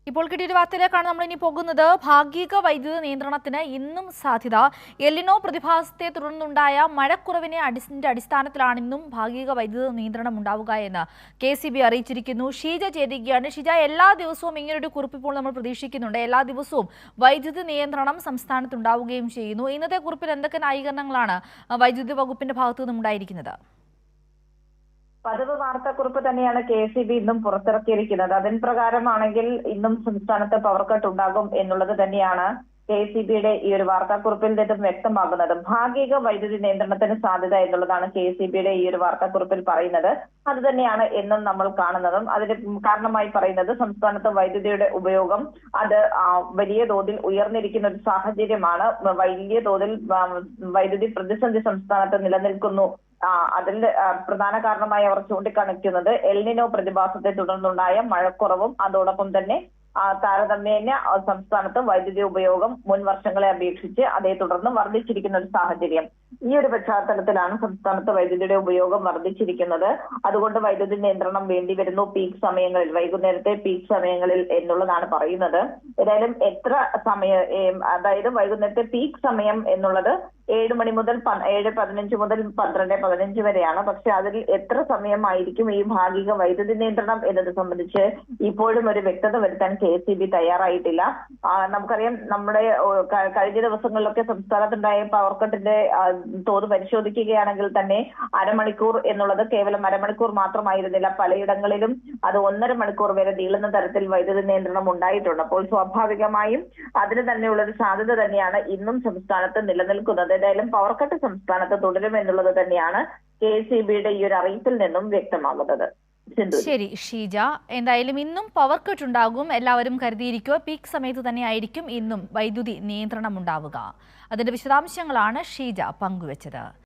ഇപ്പോൾ കിട്ടിയൊരു വാർത്തയിലേക്കാണ് നമ്മൾ ഇനി പോകുന്നത്. ഭാഗിക വൈദ്യുത നിയന്ത്രണത്തിന് ഇന്നും സാധ്യത. എലിനോ പ്രതിഭാസത്തെ തുടർന്നുണ്ടായ മഴക്കുറവിനെ അടിസ്ഥാനത്തിലാണ് ഇന്നും ഭാഗിക വൈദ്യുത നിയന്ത്രണം ഉണ്ടാവുക എന്ന് KCB അറിയിച്ചിരിക്കുന്നു. ഷീജ ചേരുകയാണ്. ഷീജ, എല്ലാ ദിവസവും ഇങ്ങനൊരു കുറിപ്പ് ഇപ്പോൾ നമ്മൾ പ്രതീക്ഷിക്കുന്നുണ്ട്. എല്ലാ ദിവസവും വൈദ്യുതി നിയന്ത്രണം സംസ്ഥാനത്ത് ഉണ്ടാവുകയും ചെയ്യുന്നു. ഇന്നത്തെ കുറിപ്പിൽ എന്തൊക്കെ ന്യായീകരണങ്ങളാണ് വൈദ്യുതി വകുപ്പിന്റെ ഭാഗത്തു നിന്നും ഉണ്ടായിരിക്കുന്നത്? പതിവ് വാർത്താക്കുറിപ്പ് തന്നെയാണ് KCB ഇന്നും പുറത്തിറക്കിയിരിക്കുന്നത്. അതിൻ പ്രകാരമാണെങ്കിൽ ഇന്നും സംസ്ഥാനത്ത് പവർ കട്ട് ഉണ്ടാകും എന്നുള്ളത് തന്നെയാണ് KCBയുടെ ഈ ഒരു വാർത്താക്കുറിപ്പിൽ നിന്നും വ്യക്തമാകുന്നത്. ഭാഗിക വൈദ്യുതി നിയന്ത്രണത്തിന് സാധ്യത എന്നുള്ളതാണ് KCBയുടെ ഈ ഒരു വാർത്താക്കുറിപ്പിൽ പറയുന്നത്. അത് തന്നെയാണ് എന്നും നമ്മൾ കാണുന്നതും. അതിന് കാരണമായി പറയുന്നത് സംസ്ഥാനത്ത് വൈദ്യുതിയുടെ ഉപയോഗം അത് വലിയ തോതിൽ ഉയർന്നിരിക്കുന്ന ഒരു സാഹചര്യമാണ്. വലിയ തോതിൽ വൈദ്യുതി പ്രതിസന്ധി സംസ്ഥാനത്ത് നിലനിൽക്കുന്നു. അതിൽ പ്രധാന കാരണമായി അവർ ചൂണ്ടിക്കാണിക്കുന്നത് എൽനിനോ പ്രതിഭാസത്തെ തുടർന്നുണ്ടായ മഴക്കുറവും അതോടൊപ്പം തന്നെ താരതമ്യേന സംസ്ഥാനത്ത് വൈദ്യുതി ഉപയോഗം മുൻ വർഷങ്ങളെ അപേക്ഷിച്ച് അതേ തുടർന്ന് വർദ്ധിച്ചിരിക്കുന്ന ഒരു സാഹചര്യം. ഈ ഒരു പശ്ചാത്തലത്തിലാണ് സംസ്ഥാനത്ത് വൈദ്യുതിയുടെ ഉപയോഗം വർദ്ധിച്ചിരിക്കുന്നത്. അതുകൊണ്ട് വൈദ്യുതി നിയന്ത്രണം വേണ്ടിവരുന്നു പീക്ക് സമയങ്ങളിൽ, വൈകുന്നേരത്തെ പീക്ക് സമയങ്ങളിൽ എന്നുള്ളതാണ് പറയുന്നത്. ഏതായാലും എത്ര സമയം, അതായത് വൈകുന്നേരത്തെ പീക്ക് സമയം എന്നുള്ളത് 7 മണി മുതൽ 7:15 മുതൽ 12:15 വരെയാണ്. പക്ഷെ അതിൽ എത്ര സമയമായിരിക്കും ഈ ഭാഗിക വൈദ്യുതി നിയന്ത്രണം എന്നത് സംബന്ധിച്ച് ഇപ്പോഴും ഒരു വ്യക്തത വരുത്താൻ KCB തയ്യാറായിട്ടില്ല. നമുക്കറിയാം, നമ്മുടെ കഴിഞ്ഞ ദിവസങ്ങളിലൊക്കെ സംസ്ഥാനത്തുണ്ടായ പവർ കട്ടിന്റെ തോത് പരിശോധിക്കുകയാണെങ്കിൽ തന്നെ അരമണിക്കൂർ എന്നുള്ളത് കേവലം അരമണിക്കൂർ മാത്രമായിരുന്നില്ല. പലയിടങ്ങളിലും അത് 1.5 മണിക്കൂർ വരെ നീളുന്ന തരത്തിൽ വൈദ്യുതി നിയന്ത്രണം ഉണ്ടായിട്ടുണ്ട്. അപ്പോൾ സ്വാഭാവികമായും അതിന് തന്നെയുള്ളൊരു സാധ്യത തന്നെയാണ് ഇന്നും സംസ്ഥാനത്ത് നിലനിൽക്കുന്നത്. ഏതായാലും പവർ കട്ട് സംസ്ഥാനത്ത് തുടരുമെന്നുള്ളത് തന്നെയാണ് KCBയുടെ ഈ ഒരു അറിയിപ്പിൽ നിന്നും വ്യക്തമാകുന്നത്. ശരി ഷീജ, എന്തായാലും ഇന്നും പവർ കട്ട് ഉണ്ടാകും. എല്ലാവരും കരുതിയിരിക്കുക. പീക്ക് സമയത്ത് തന്നെ ആയിരിക്കും ഇന്നും വൈദ്യുതി നിയന്ത്രണം ഉണ്ടാവുക. അതിന്റെ വിശദാംശങ്ങളാണ് ഷീജ പങ്കുവച്ചത്.